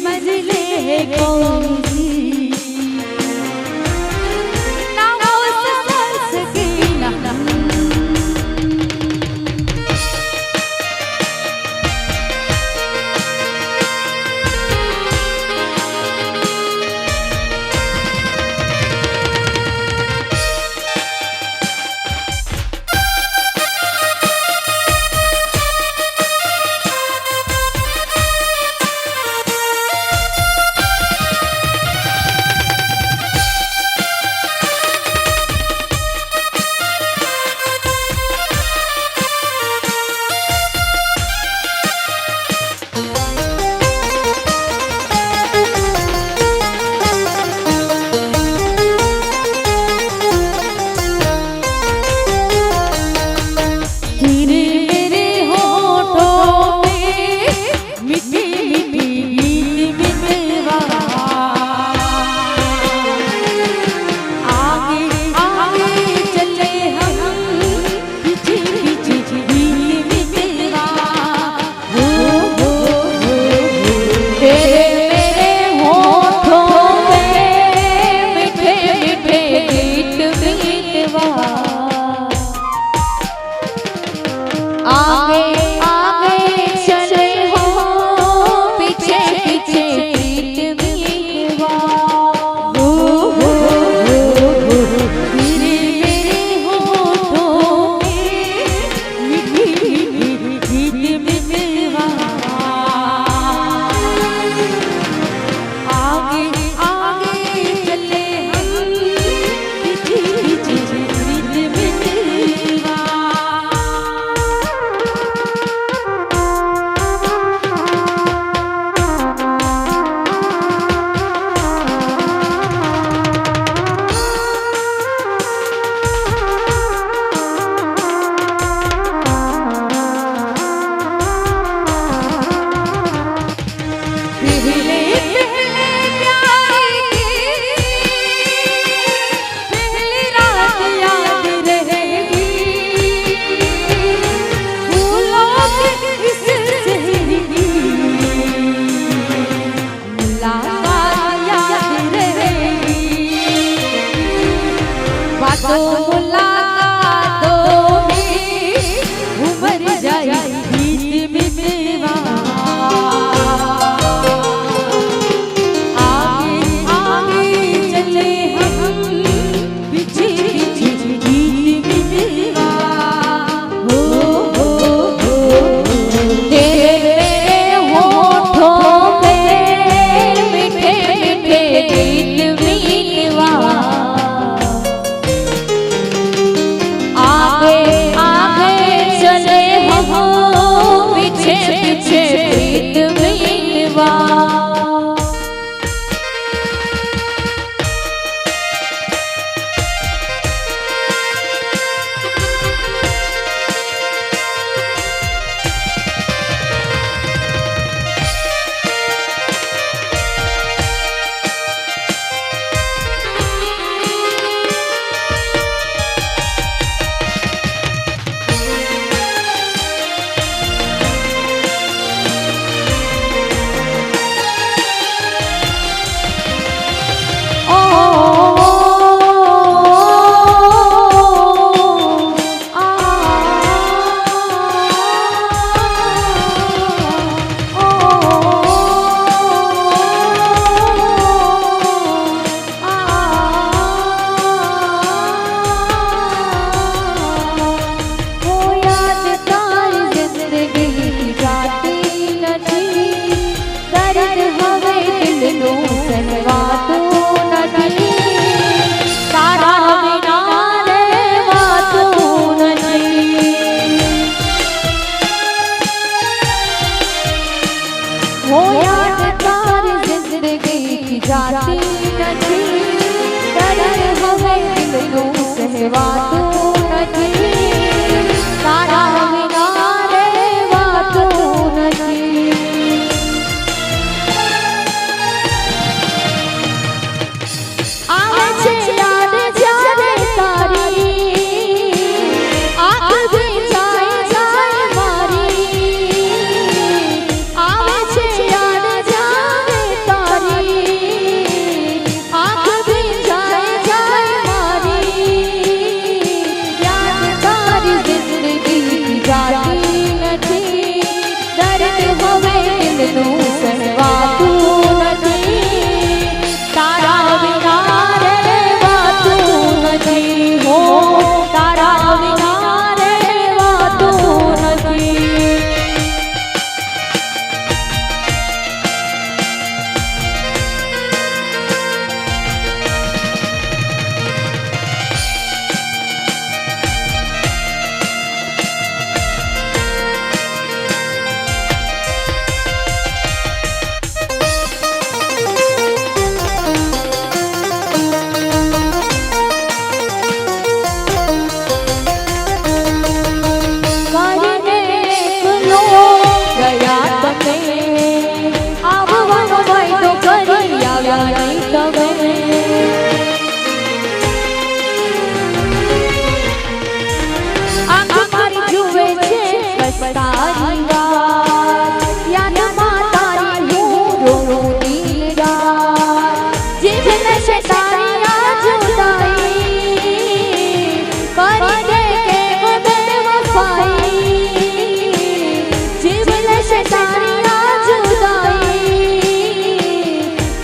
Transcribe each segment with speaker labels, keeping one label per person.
Speaker 1: मंजिलें कौन सी ना वो सफर सकीना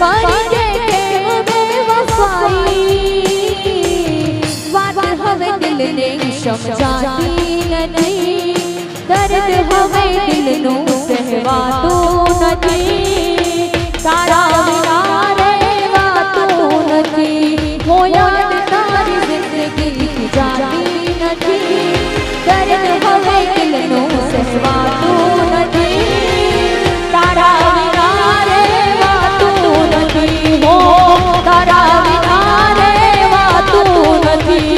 Speaker 1: परिजे प्रेम बेवफाई बात हवे दिल ने समझाती नहीं दर्द हवे दिल नो सहवातो नहीं तारा बिना रहवातो नहीं वो याद तारी जिंदगी की जाती नहीं दर्द हवे दिल नो सहवातो नहीं तारा बिना रहवातो नहीं हो तारा बिना रहवातो नहीं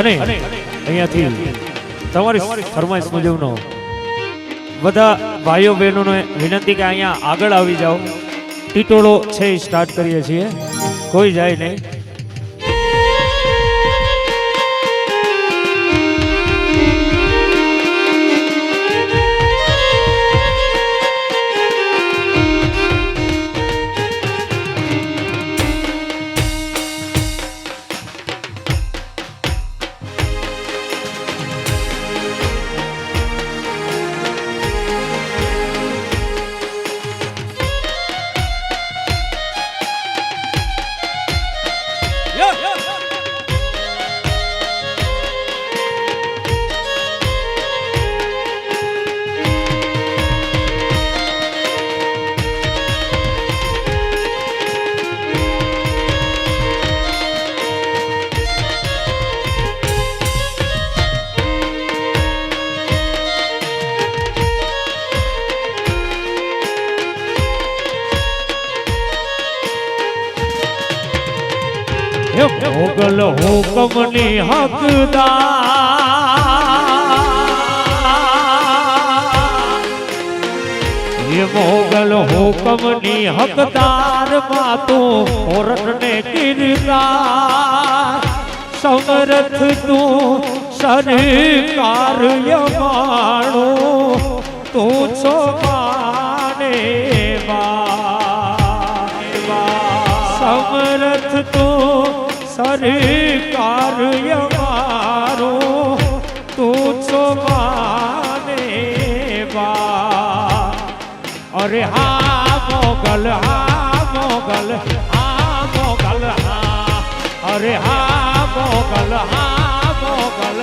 Speaker 2: અને અહીંયાથી તમારી ફરમાઈશ મુજબનો બધા ભાઈઓ બહેનોને વિનંતી કે અહીંયા આગળ આવી જાઓ. ટીટોળો છે સ્ટાર્ટ કરીએ છીએ, કોઈ જાય નહીં. હુકમની હકદાર એ મોગલ હુકમની હકદાર માં તું ઓરઠને કિરદાર સમરથ તું સરકાર યમાણો તું છો માને સમરથ તું સરકાર યમારો તું છો માને અરે હા મોગલ અરે હા મોગલ મોગલ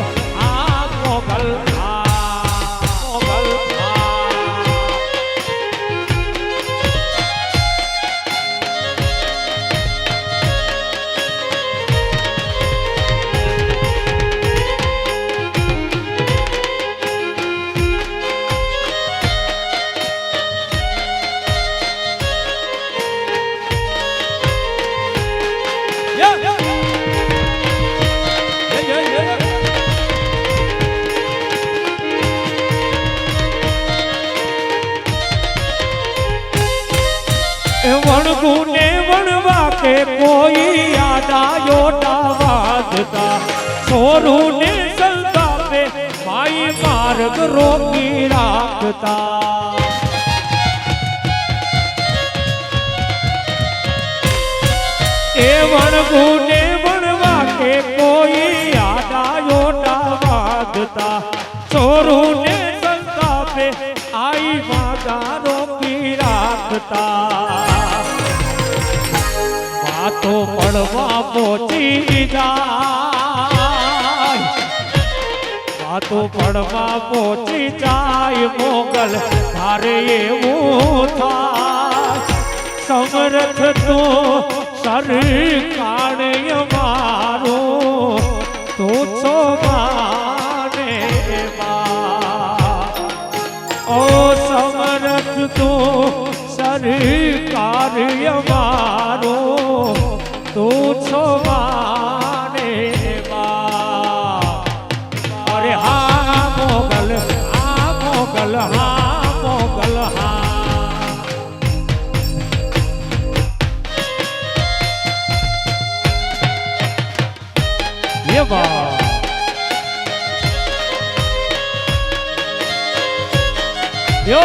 Speaker 2: વણગુને વણવા કે કોઈ યાદાયો વાદતા છોરુને સંતાપે માઈ માર્ગ રોકી રાખતા એ વણગુને વણવા કે કોઈ યાદાયો વાદતા છોરુને સંતાપે આઈ માગા રોકી રાખતા તો પડવા પહોંચી જાય વાતો પડવા પહોંચી જાય મોગલ તારે એવું થાય સમરથ તો સરકાર મારો તો છો માને ઓ સમરથ તો સરકાર મારો તું છો માને અરે હા મોગલ હા ये बात यो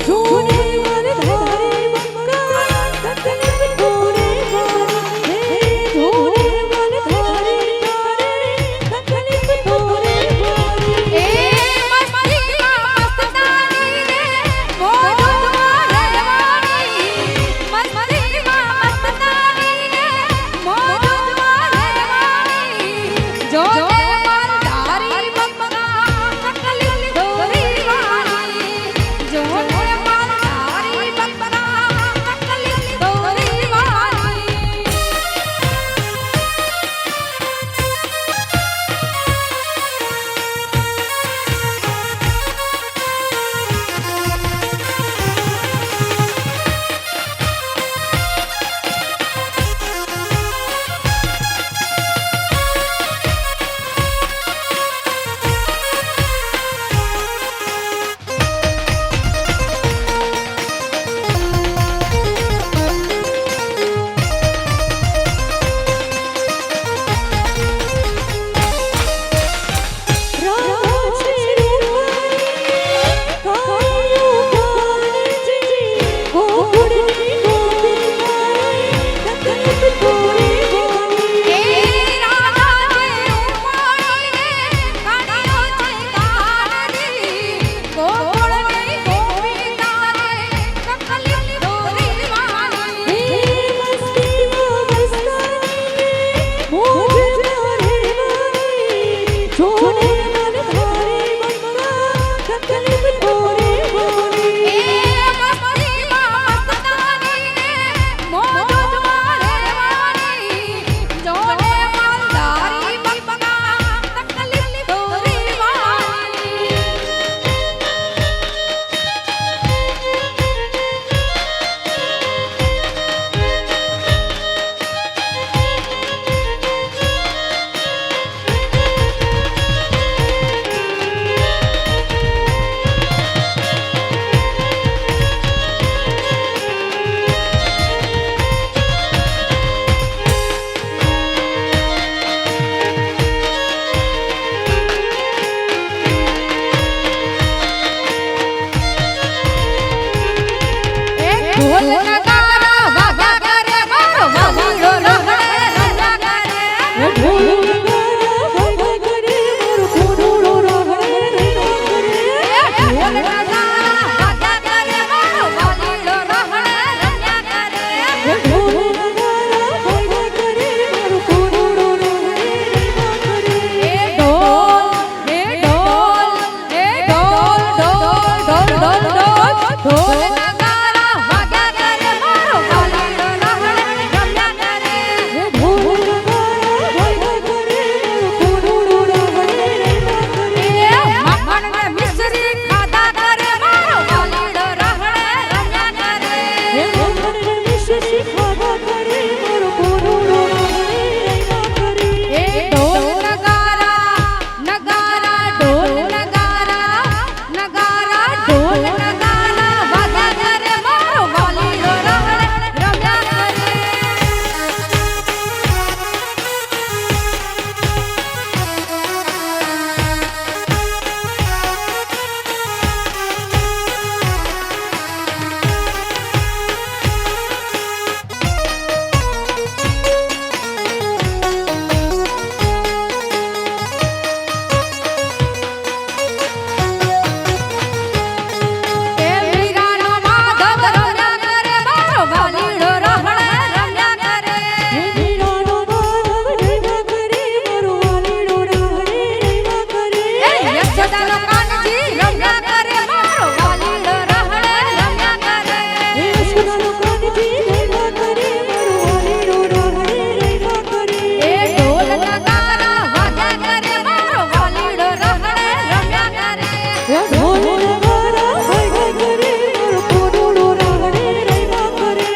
Speaker 1: જોને મન ધારે ઢોલ નગારા વાગ્યા કરે મારો વાલીડો રમણે રમ્યા કરે ઢોલ નગારા વાગ્યા કરે મારો કોડોડો રમણે રમ્યા કરે ઢોલ નગારા વાગ્યા કરે મારો વાલીડો રમણે રમ્યા કરે ઢોલ નગારા વાગ્યા કરે મારો કોડોડો રમણે રમ્યા કરે એ ઢોલ ઢોલ નગારા વાગ્યા કરે મારો વાલીડો રમણે રમ્યા કરે ઢોલ નગારા વાગ્યા કરે મારો કોડોડો રમણે રમ્યા કરે મખણ ને મિશ્રી ખાધા કરે મારો વાલીડો રમણે રમ્યા કરે મખણ ને મિશ્રી ખાધા કરે મારો કોડોડો રમણે રમ્યા કરે એ ઢોલ નગારા નગારા ઢોલ નગારા નગારા ઢોલ નગારા વાગ્યા કરે મારો વાલીડો રમણે રમ્યા કરે એ મીરાનો માધવ રમ્યા કરે મારો વાલીડો રમણે રમ્યા કરે મીરાનો માધવ રમ્યા કરે મારો વાલીડો રમણે રમ્યા કરે એ યશોદાનો કાનજી રમ્યા કરે મારો વાલીડો રમણે રમ્યા કરે યશોદાનો કાનજી રમ્યા કરે મારો વાલીડો રમણે રમ્યા કરે એ ઢોલ નગારા વાગ્યા કરે મારો વાલીડો રમણે રમ્યા કરે ઢોલ નગારા વાગ્યા કરે મારો કોડોડો રમણે રમ્યા કરે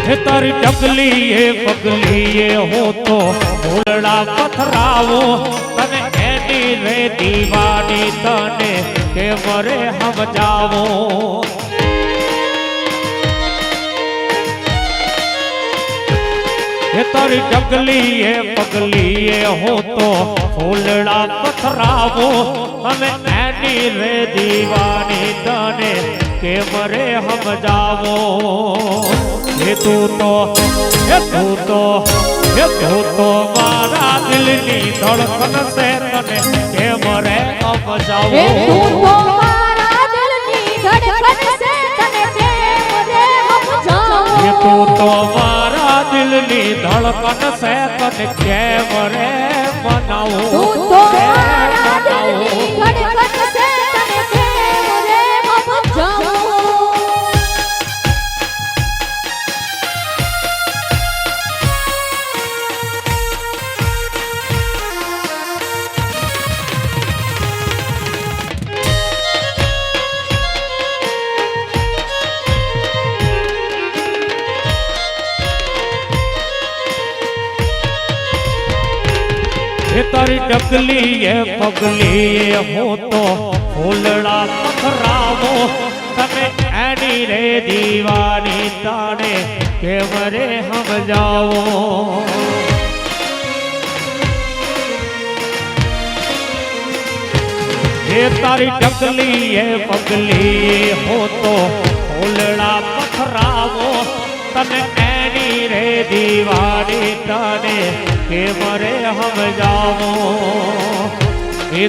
Speaker 2: હે તારી ડગલી એ પગલી એ હો તો ભોળડા પથરાવો તને એની રે દીવાની તને કે મરે સમજાવો હે તારી ડગલી એ પગલી એ હો તો ભોળડા પથરાવો તને એની રે દીવાની તને કે મરે સમજાવો હે તું તો મારા દિલની ધડકન છે તને કેમ રે સમજાવો
Speaker 1: એ તું તો મારા દિલની ધડકન છે તને કેમ રે સમજાવો
Speaker 2: હે તું તો મારા દિલની ધડકન છે તને કેમ રે મનાવો
Speaker 1: તું તો મારા દિલની ધડકન છે તને કેમ રે સમજાવો
Speaker 2: હે તારી ડગલી એ પગલી એ હો તો ફૂલડા પથરાવો તમે એની રે દીવાની તાણે કેમ રે સમજાવો હે તારી ડગલી એ પગલી હો તો ફૂલડા પથરાવો તને એની રે દીવાની તાણે કેમ રે સમજાવો હે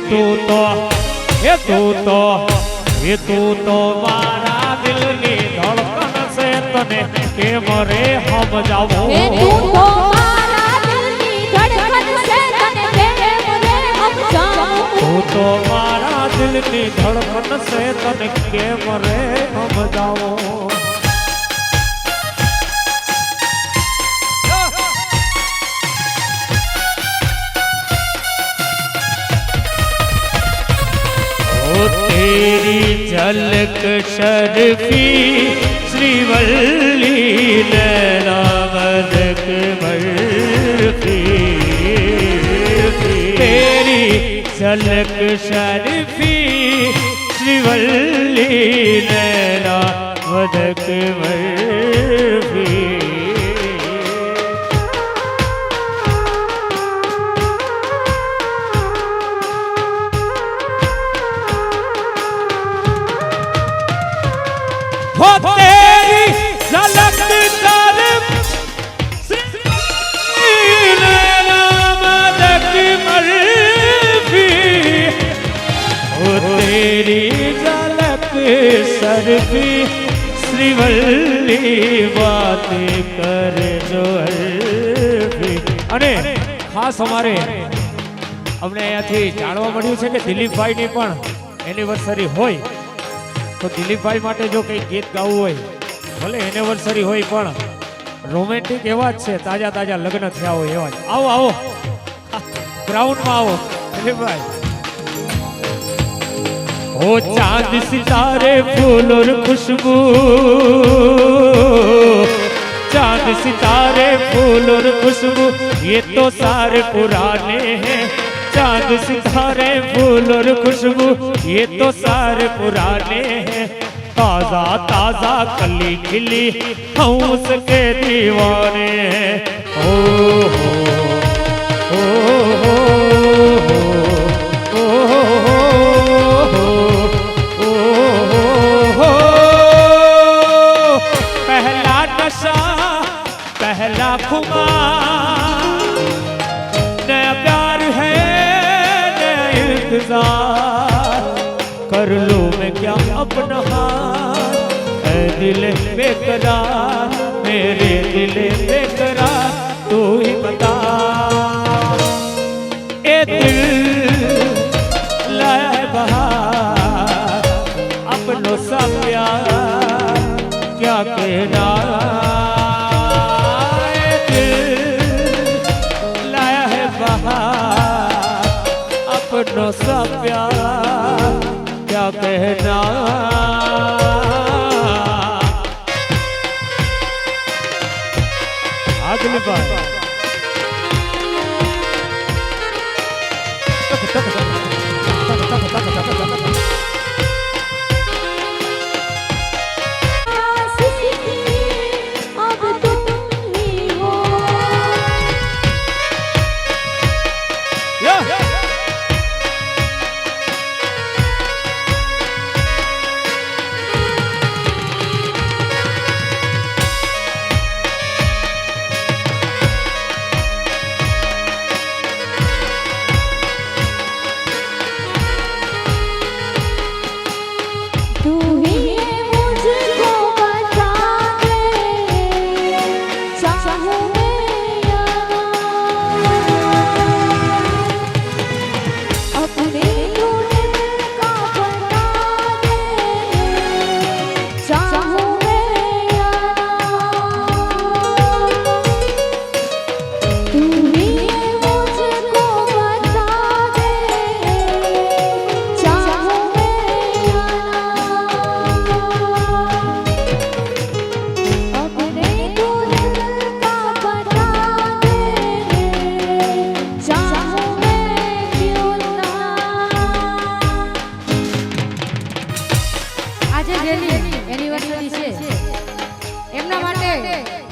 Speaker 2: તું તો મારા દિલની ધડકન છે તને કેમ રે સમજાવો
Speaker 1: એ તું તો મારા દિલની ધડકન છે તને કેમ રે સમજાવો
Speaker 2: તું તો મારા દિલની ધડકન છે તને કેમ રે સમજાવો तेरी झलक शर्फी श्रीवल्ली नैनावदक बर्फी तेरी झलक शर्फी श्रीवल्ली नैना वदक वर्फी। हो तेरी झलक तेरी झलक सरफी श्रीवल्ली बातें करे जो અર્ફી। અને ખાસ અમારે અમને અહીંયાથી જાણવા મળ્યું છે કે દિલીપભાઈની પણ એનિવર્સરી હોય તો દિલીપભાઈ માટે જો કંઈ ગીત ગાવું હોય ભલે એનિવર્સરી હોય પણ રોમેન્ટિક એવા જ છે, તાજા તાજા લગ્ન થયા હોય એવા જ। આવો આવો ગ્રાઉન્ડમાં આવો દિલીપભાઈ। ओ चांद सितारे फूल और खुशबू, चांद सितारे फूल और खुशबू ये तो सारे पुराने हैं। चांद सितारे फूल और खुशबू ये तो सारे पुराने हैं। ताजा ताजा कली खिली हम उसके दीवाने हैं। ओ हो ओ हो पहला खुमार नया प्यार है नया इंतजार कर लो मैं क्या अपना हाथ ऐ दिल बेकरार मेरे दिल बेकरार तू ही बता ए दिल लाया है बहार अपनों सा प्यार क्या कहना अपनों सा प्यार क्या कहना। अगली बार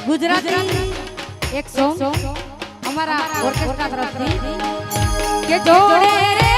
Speaker 1: ગુજરાતી એક સોંગ અમારા ઓર્કેસ્ટ્રા તરફથી કે જોડે રે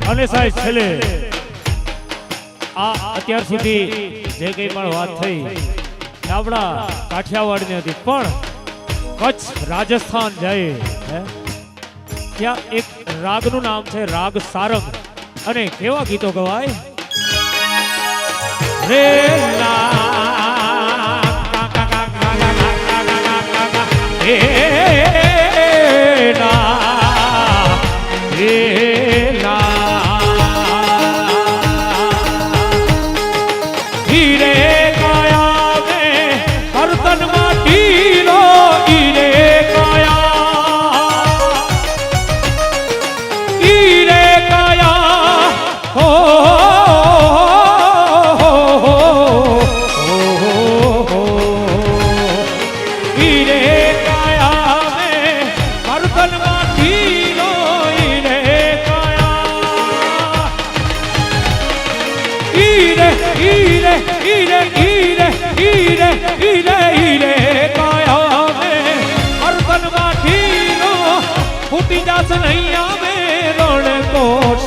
Speaker 2: અને સાહેબ છેલ્લે આ અત્યાર સુધી જે કંઈ પણ વાત થઈ એ આપણા કાઠિયાવાડની હતી, પણ કચ્છ રાજસ્થાન જાય ત્યાં એક રાગનું નામ છે રાગ સારંગ, અને કેવા ગીતો ગવાય રે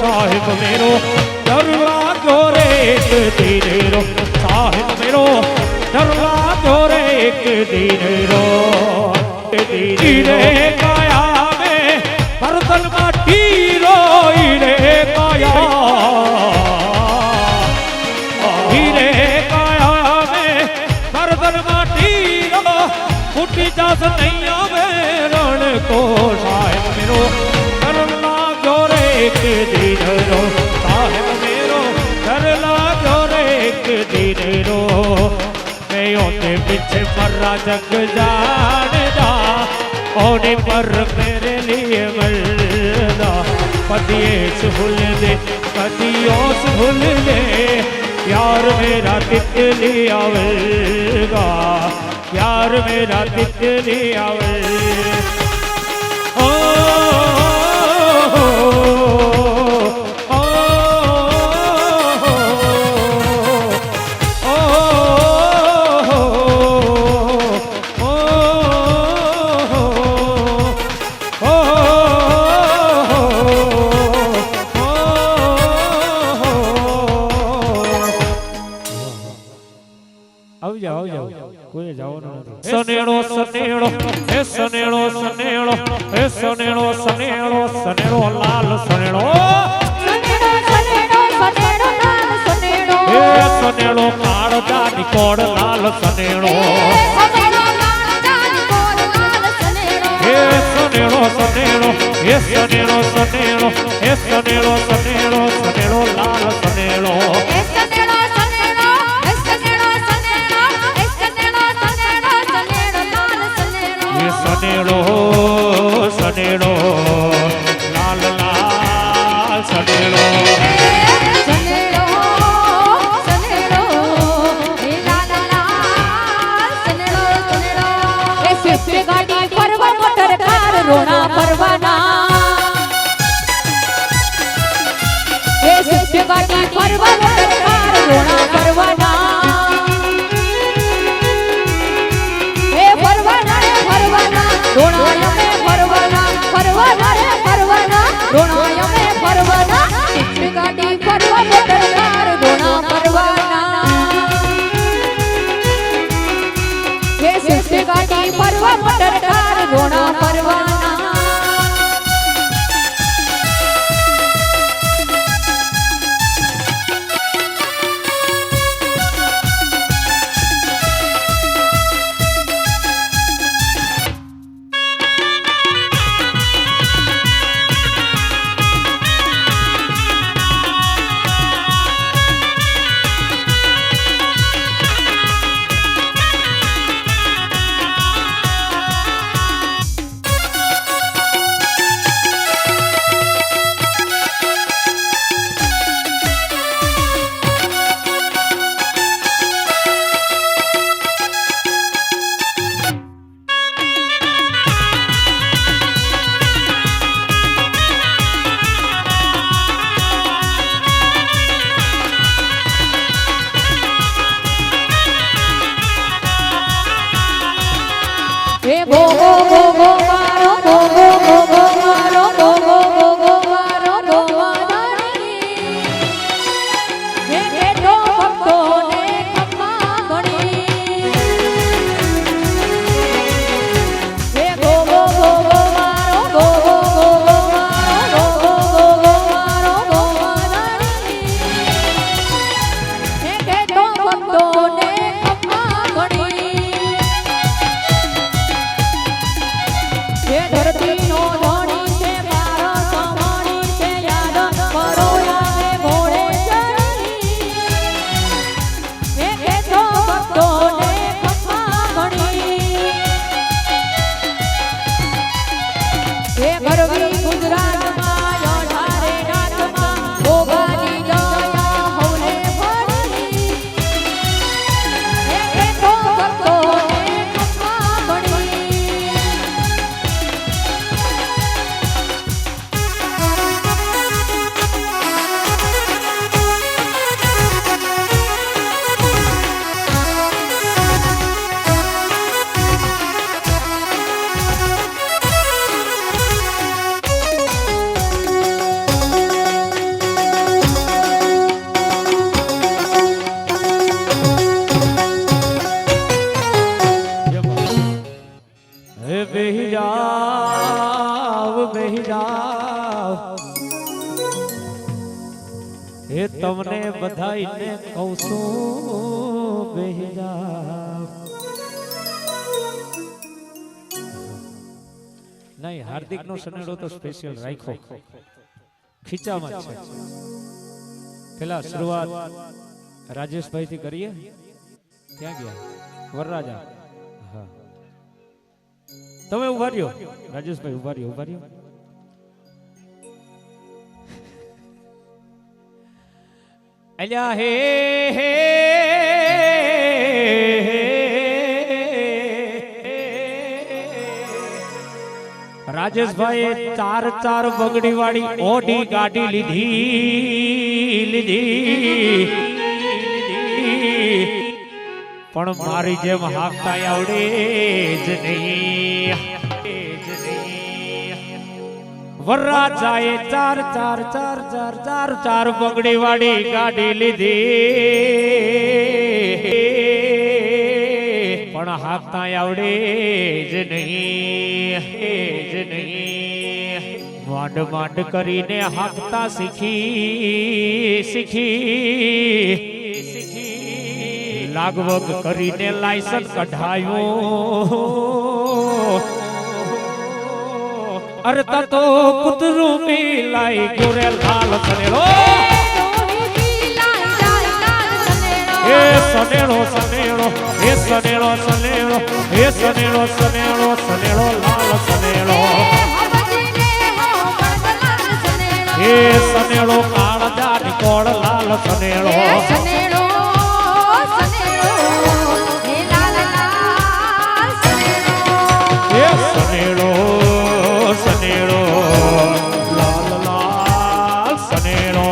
Speaker 2: साहिब मेरो दरला जोरे एक दीनेरो, साहिब मेरो दरला जोरे एक दीनेरो, हीरे काया में बर्तन माटीरो, हीरे काया, हीरे काया में बर्तन माटीरो, फूटी जास नैया में रण को साहिब मेरो एक दीनेरो, साहिब मेरो दरला जोरे एक दीनेरो, मैं ओने पीछे मर्रा जग जानदा, ओने पर मेरे लिए मरदा, पतिये से भूल दे पतियों से भूल दे, प्यार मेरा तितली आवेगा, प्यार मेरा तितली आवेगा। સનેડો સનેડો હે સનેડો સનેડો હે સનેડો સનેડો સનેડો લાલ સનેડો,
Speaker 1: સનેડો સનેડો સનેડો લાલ સનેડો,
Speaker 2: હે સનેડો કાળજાની કોડ લાલ સનેડો,
Speaker 1: સનેડો કાળજાની કોડ લાલ સનેડો,
Speaker 2: હે સનેડો સનેડો હે સનેડો સનેડો હે સનેડો સનેડો સનેડો લાલ સનેડો, સનેડો સનેડો લાલ લાલ સનેડો,
Speaker 1: સનેડો સનેડો લાલ લાલ સનેડો, સનેડો એ સ્વિફ્ટ ગાડી ફરવા મોટર કાર રોણા ફરવાના, એ સ્વિફ્ટ ગાડી ફરવા મોટર કાર રોણા ફરવાના, એ ફરવાના રે ફરવાના રોણાય મે ફરવાના, ફરવાના રે ફરવાના રોણાય મે ફરવાના, સ્વિફ્ટ ગાડી ફરવા મોટર કાર રોણા ફરવાના, એ સ્વિફ્ટ ગાડી ફરવા મોટર કાર રોણા ફરવાના,
Speaker 2: હે તમને બધાઈને કહું છું બેહી જાઓ. નહીં, હાર્દિક નો સનેડો તો સ્પેશિયલ રાખ્યો, ખીચામાં છે. પેલા શરૂઆત રાજેશભાઈ થી કરીએ. ક્યાં ગયા વરરાજા? હા, તમે ઉભા રહ્યો રાજેશભાઈ, ઉભા રહ્યો, ઉભા રહ્યો. અલ્યા હે હે રાજેશભાઈ ચાર ચાર બગડી વાળી ઓઢી ગાડી લીધી પણ મારી જેમ હાંકતા આવડે જ નહીં. વરરાજાએ ચાર ચાર ચાર ચાર ચાર ચાર બગડી વાળી ગાડી લીધી પણ હાંકતા આવડે જ નહીં. માંડ માંડ કરીને હાંકતા શીખી લાગવગ કરીને લાયસન્સ કઢાયું. અરે તો કૂતરું મિલાઈ ગોરે લાલ સનેડો. એ સનેડો સનેડો એ સનેડો સનેડો એ સનેડો સનેડો સનેડો લાલ સનેડો. એ સનેડો કાળજા નિકોળ લાલ સનેડો. એ સનેડો સનેડો લાલ લાલ સનેડો.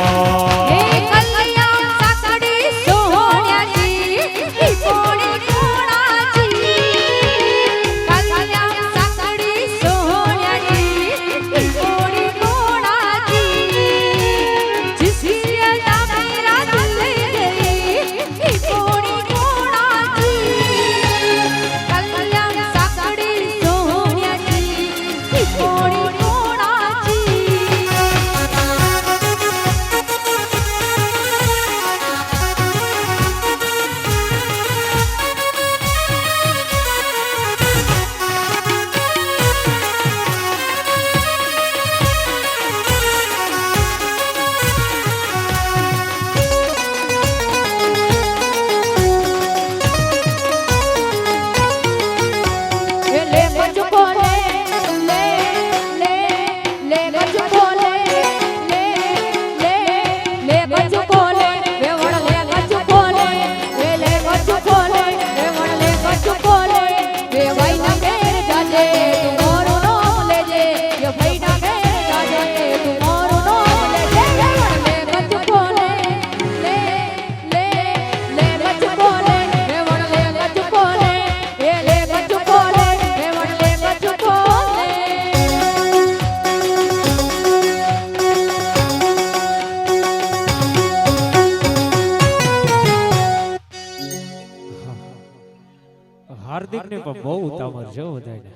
Speaker 2: હાર્દિક ને પણ બહુ ઉતાવળ છે બધાને.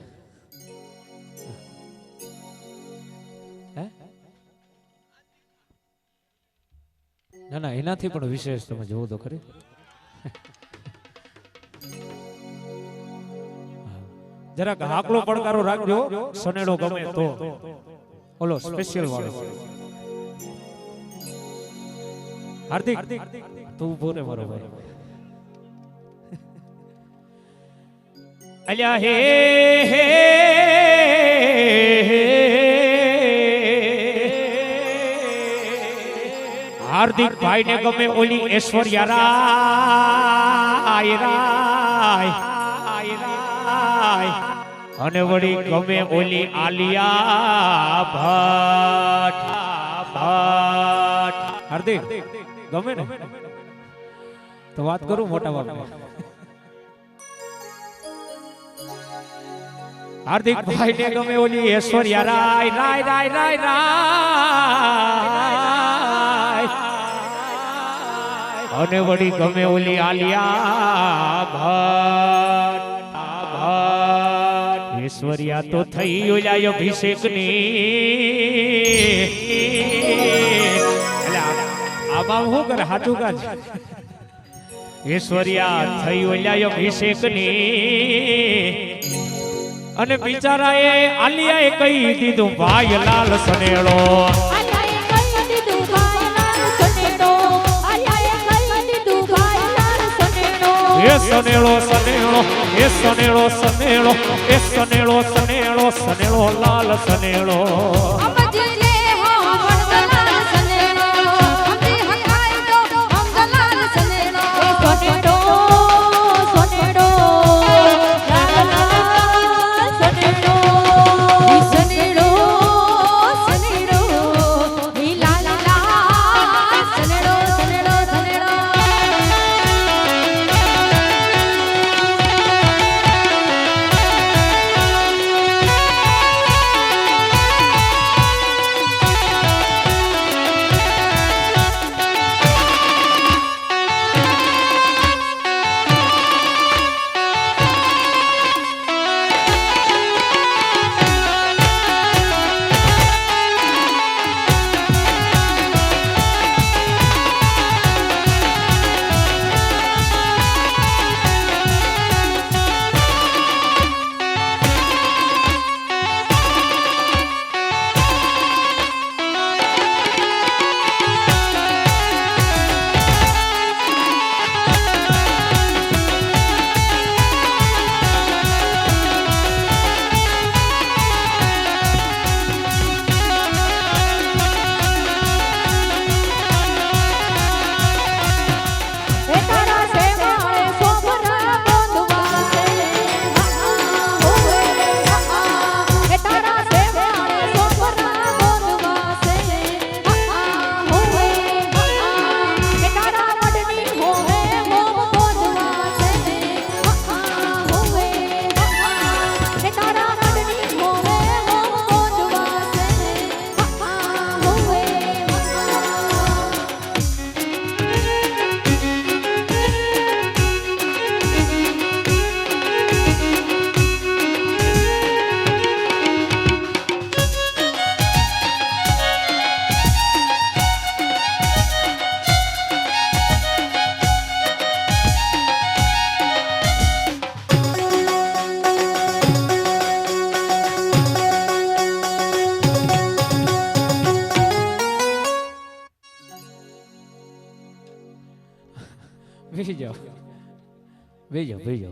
Speaker 2: ના ના, એનાથી પણ વિશેષ તમે જોવો તો ખરી. જરાક હાકલો પડકારો રાખજો, સનેડો ગમે તો ઓલો સ્પેશિયલ વાળો. હાર્દિક તું બોલે બરોબર. અલ્યા હે હે હાર્દિક ભાઈ ને ગમે ઓલી ઐશ્વર્યા રાય અને વળી ગમે ઓલી આલિયા ભટ્ટ. હાર્દિક ગમે ને તો વાત કરું મોટા બાપ. હાર્દિક ભાઈ ને ગમે ઓલી ઐશ્વર્યા રાય અને વળી ગમે ઓલી આલિયા ભટ્ટ. ઐશ્વર્યા તો થઈ ઓલા અભિષેક ની. આ બાબા શું કરે હાચું કાજ ઈશ્વરિયા થઈ ઓલ્યા અભિષેક ની અને બિચારાએ આલિયાએ કહી દીધું ભાઈ લાલ સનેડો એ સનેડો સનેડો એ સનેડો સનેડો એ સનેડો સનેડો સનેડો લાલ સનેડો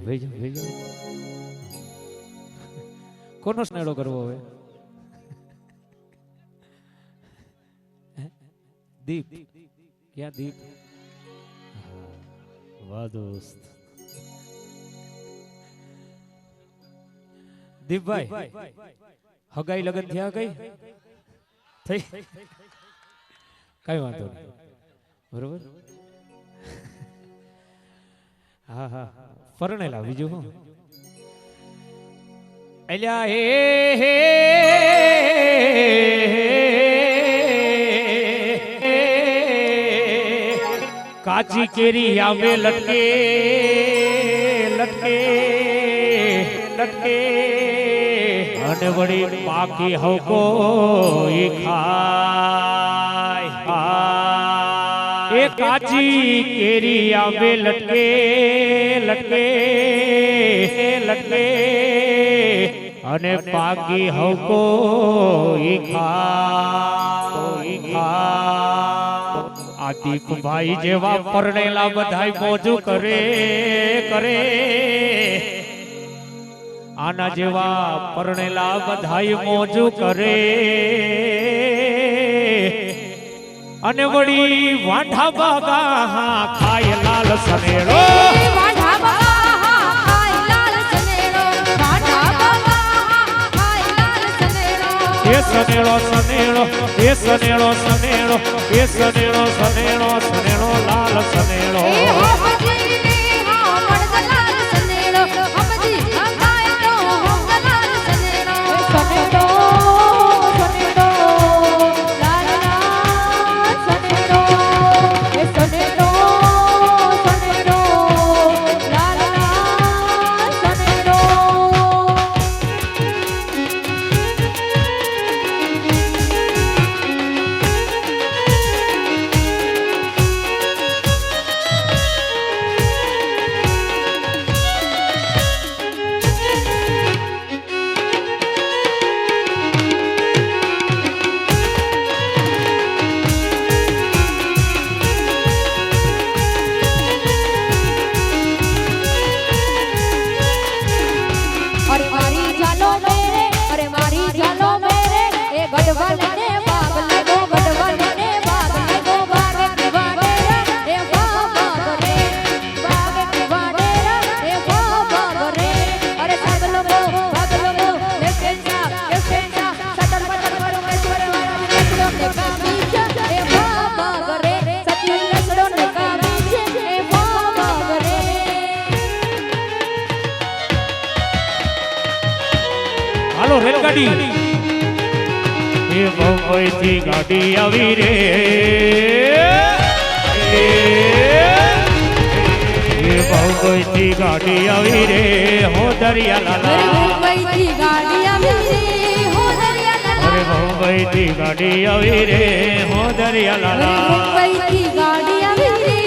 Speaker 2: વેજો કોનો સ્નેડો કરવો હવે દીપ ક્યાં દીપ વાહ દોસ્ત દીપભાઈ હગાઈ લગન થયા કઈ થઈ કઈ વાંધો નહીં બરોબર હા હા પરણેલા બીજું હું એલ્યા હે કાચી કેરી આવે લટકે લટકે લટકે અને વળી પાકી હવકો એ ખાય એ કાચી કેરી આવે લટકે લટકે લટકે અને પાકી હવકો ઈ ખા આ દીપભાઈ જેવા પરણેલા બધાય મોજું કરે કરે આના જેવા પરણેલા બધાય મોજું કરે અને વળી વાંઢા બાગા ખાય લાલ સનેડો
Speaker 1: વાંઢા બાગા ખાય લાલ સનેડો વાંઢા બાગા ખાય લાલ સનેડો
Speaker 2: એ સનેડો સનેડો એ સનેડો સનેડો એ સનેડો સનેડો સનેડો લાલ સનેડો ગાડી એ મુંબઈથી ગાડી આવી રે એ મુંબઈથી ગાડી આવી રે હો દરિયા લાલા
Speaker 1: મુંબઈથી ગાડી આવી રે હો દરિયા લાલા
Speaker 2: અરે મુંબઈથી ગાડી આવી રે હો દરિયા લાલા
Speaker 1: મુંબઈથી ગાડી આવી રે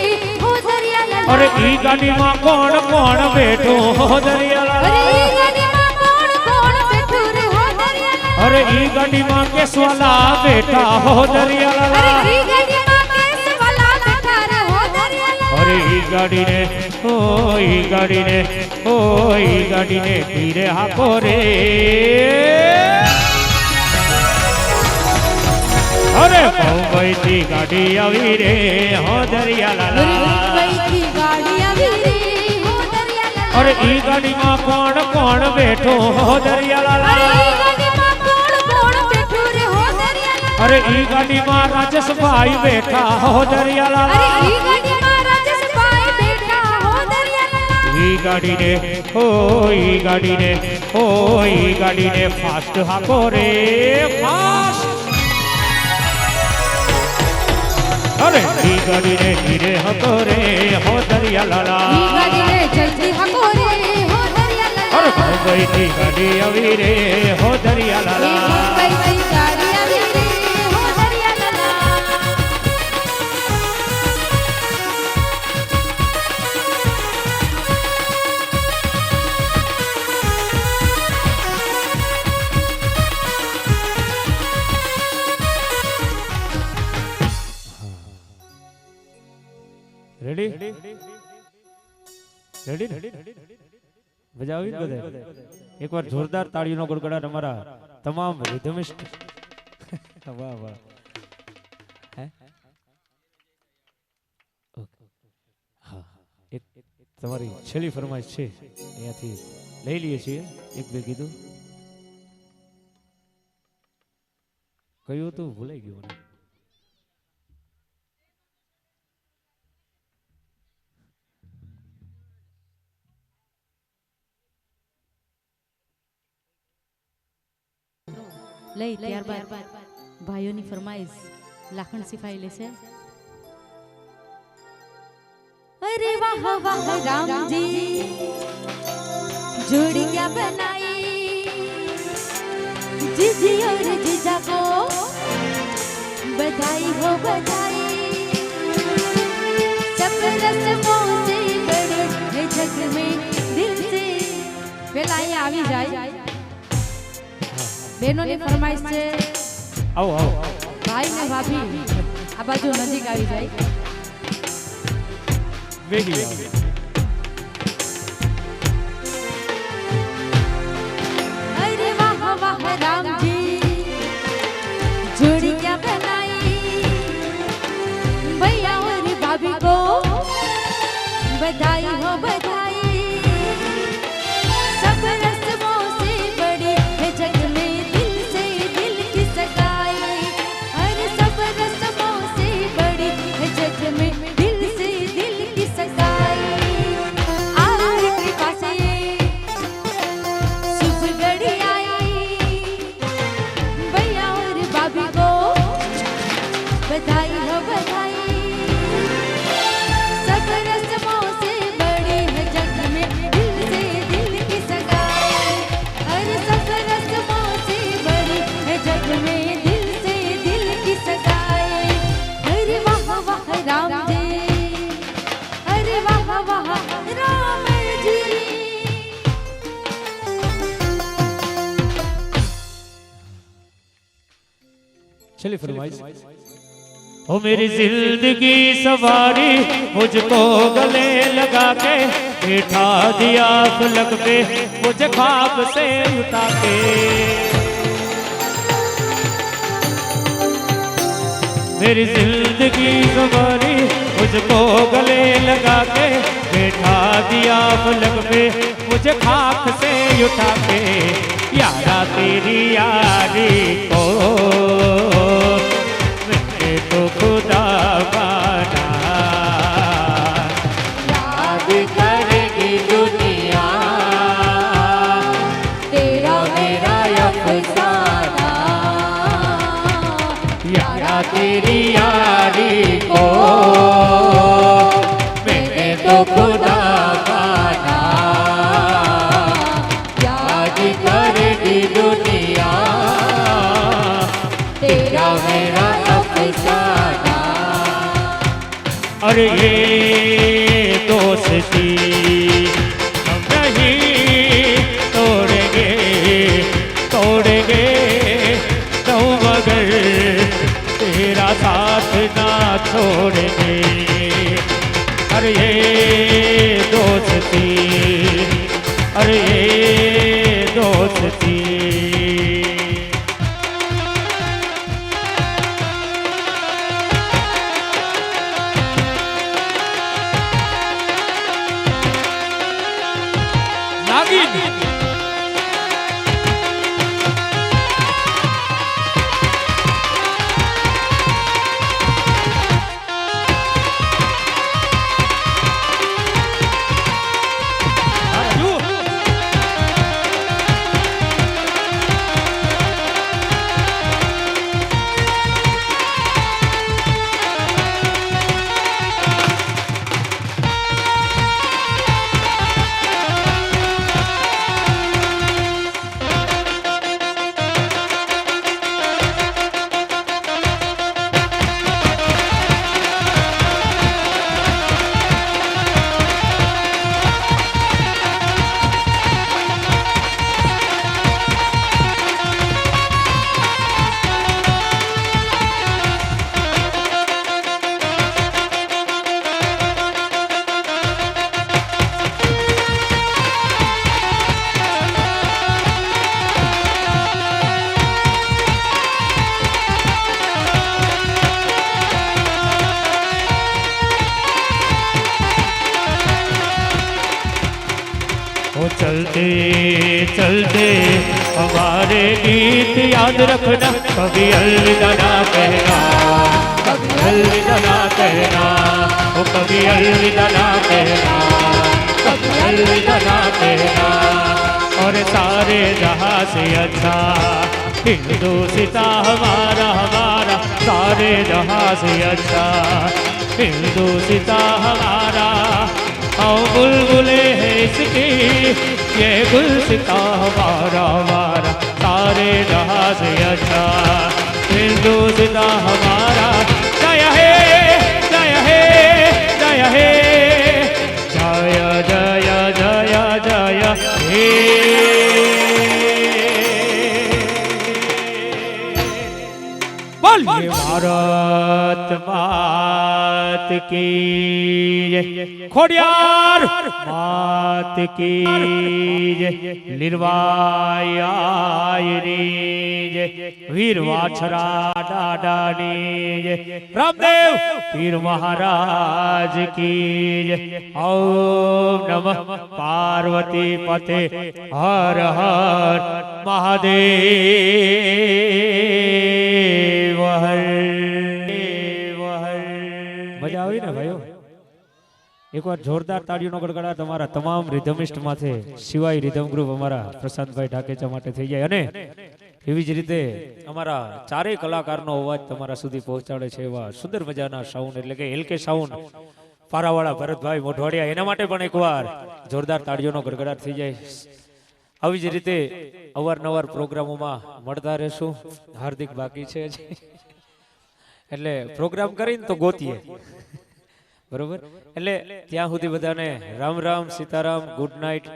Speaker 1: હો દરિયા લાલા
Speaker 2: અરે ઈ ગાડીમાં કોણ કોણ બેઠો હો દરિયા
Speaker 1: અરે
Speaker 2: લાલા
Speaker 1: ઈ ગાડીમાં કોણ કોણ બેઠું રે હો દરિયા લાલા
Speaker 2: અરે ઈ ગાડીમાં કેસવાલા બેઠા હો દરિયા
Speaker 1: અરે
Speaker 2: લાલા
Speaker 1: ઈ ગાડીમાં કેસવાલા બેઠા રે હો દરિયા લાલા
Speaker 2: અરે ઈ ગાડીને ઓ ઈ ગાડીને ઓ ઈ ગાડીને ધીરે હાકો રે અરે મુંબઈથી ગાડી આવી રે હો દરિયા
Speaker 1: અરે
Speaker 2: લાલા
Speaker 1: મુંબઈથી ગાડી આવી રે હો દરિયા લાલા
Speaker 2: અરે ઈ ગાડીમાં કોણ કોણ બેઠો હો દરિયા
Speaker 1: અરે
Speaker 2: લાલા
Speaker 1: ઈ ગાડીમાં કોણ કોણ બેઠું રે હો દરિયા લાલા
Speaker 2: અરે ઈ ગાડીમાં રાજેશભાઈ બેઠા હો દરિયા
Speaker 1: અરે
Speaker 2: લાલા
Speaker 1: ઈ ગાડીમાં રાજેશભાઈ બેઠા હો દરિયા લાલા
Speaker 2: ઈ ગાડીને ઓ ઈ ગાડીને ઓ ઈ ગાડીને ફાસ્ટ હાકો રે ફાસ્ટ અરે ઈ ગાડીને ધીરે હાકો રે હો દરિયા લાલા
Speaker 1: ઈ ગાડીને જલ્દી હાકો રે હો દરિયા
Speaker 2: અરે
Speaker 1: લાલા
Speaker 2: મુંબઈથી ગાડી આવી રે હો દરિયા
Speaker 1: ઈ
Speaker 2: લાલા
Speaker 1: મુંબઈથી ગાડી આવી રે હો દરિયા લાલા
Speaker 2: રેડી રેડી બજાવી બધા એકવાર જોરદાર તાળીનો ગડગડાટ અમારા તમામ રિધમિસ્ટ વાહ વાહ હે ઓકે હા એક તમારી છેલ્લી ફરમાઈશ છે અહીંયાથી લઈ લઈએ છીએ એક બે કીધું કયું હતું ભૂલાઈ ગયું મને
Speaker 1: લઈ ત્યારબાદ ભાઈઓની ફરમાઈશ લાખણ સિફાઈ લેશે અરે વાહ વાહ રામજી जोड़ी क्या बनाई जीजी और जीजा को बधाई हो बधाई सब रस्मों से बड़े है जग में दिल से पहला ये આવી જાય બેનોની ફરમાઈશ છે
Speaker 2: આવો આવો
Speaker 1: ભાઈ ને ભાભી આ બાજુ નજીક આવી જાય
Speaker 2: વેગી આવો
Speaker 1: अरे वाह वाह राम जी जोड़ी क्या बनाई भैया और भाभी को बधाई हो बधाई सब रस्मों से बड़ी है जग में दिल से दिल की सगाई अरे सब रस्मों से बड़ी है जग में दिल से दिल की सगाई आपकी कृपा से शुभ घड़ी आई भैया और भाभी को बधाई हो बधाई सब रस्मों से बड़ी है जग में दिल से दिल की सगाई अरे सब रस्मों से बड़ी है जग में दिल से दिल की सगाई अरे वाह वाह राम जी अरे वाह वाह राम जी
Speaker 2: चलिए फरमाइश हो मेरी जिंदगी सवारी मुझको गले लगा के बैठा दिया फलक पे मुझे ख्वाब से उठा के मेरी जिंदगी सवारी मुझको गले लगा के बैठा दिया फलक पे मुझे खाक से उठा के यारा तेरी यारी को मैंने तो खुदा बना याद करेगी दुनिया
Speaker 1: तेरा मेरा अफसाना
Speaker 2: अरे ये दोस्ती हम नहीं तोड़ेंगे तोड़ेंगे तो मगर तेरा साथ ना छोड़ेंगे अरे ये दोस्ती अरे ये दोस्ती नागिन वो चलते चलते हमारे गीत याद रखना कभी अलविदा ना कहना कभी अलविदा ना कहना वो कभी अलविदा ना कहना कभी अलविदा ना कहना और सारे जहां से अच्छा हिंदुस्तां हमारा हमारा सारे जहां से अच्छा हिंदुस्तां हमारा आओ बुलबुले है इसकी ये गुलसिता हमारा हमारा सारे जहां से अच्छा हिंदुस्तां हमारा जय है जय है जय है जय जय जय जय हे बोलिए भारत मात की जय खोडियार मात की जय लिरवाई जय वीर वाछरा डाडानी जय रामदेव पीर महाराज की जय ओम नमः पार्वती पते हर हर महादेव મજા આવી ને ભાઈઓ એકવાર જોરદાર તાળીઓનો ગડગડાટ અમારા તમામ રિધમિસ્ટ માથે સિવાય રિધમ ગ્રુપ અમારા પ્રશાંતભાઈ ઢાકેચા માટે થઈ જાય અને એવી જ રીતે અમારા ચારેય કલાકારનો અવાજ તમારા સુધી પહોંચાડે છે એવા સુંદર મજાના સાઉન્ડ એટલે કે એલકે સાઉન્ડ પારાવાળા ભરતભાઈ મોઢવાડિયા એના માટે પણ એકવાર જોરદાર તાળીઓનો ગડગડાટ થઈ જાય આવી જ રીતે અવારનવાર પ્રોગ્રામોમાં મળતા રહેશું હાર્દિક બાકી છે એટલે પ્રોગ્રામ કરીને તો ગોતીએ બરોબર એટલે ત્યાં સુધી બધાને રામ રામ સીતારામ ગુડ નાઇટ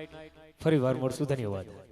Speaker 2: ફરી વાર મળશું ધન્યવાદ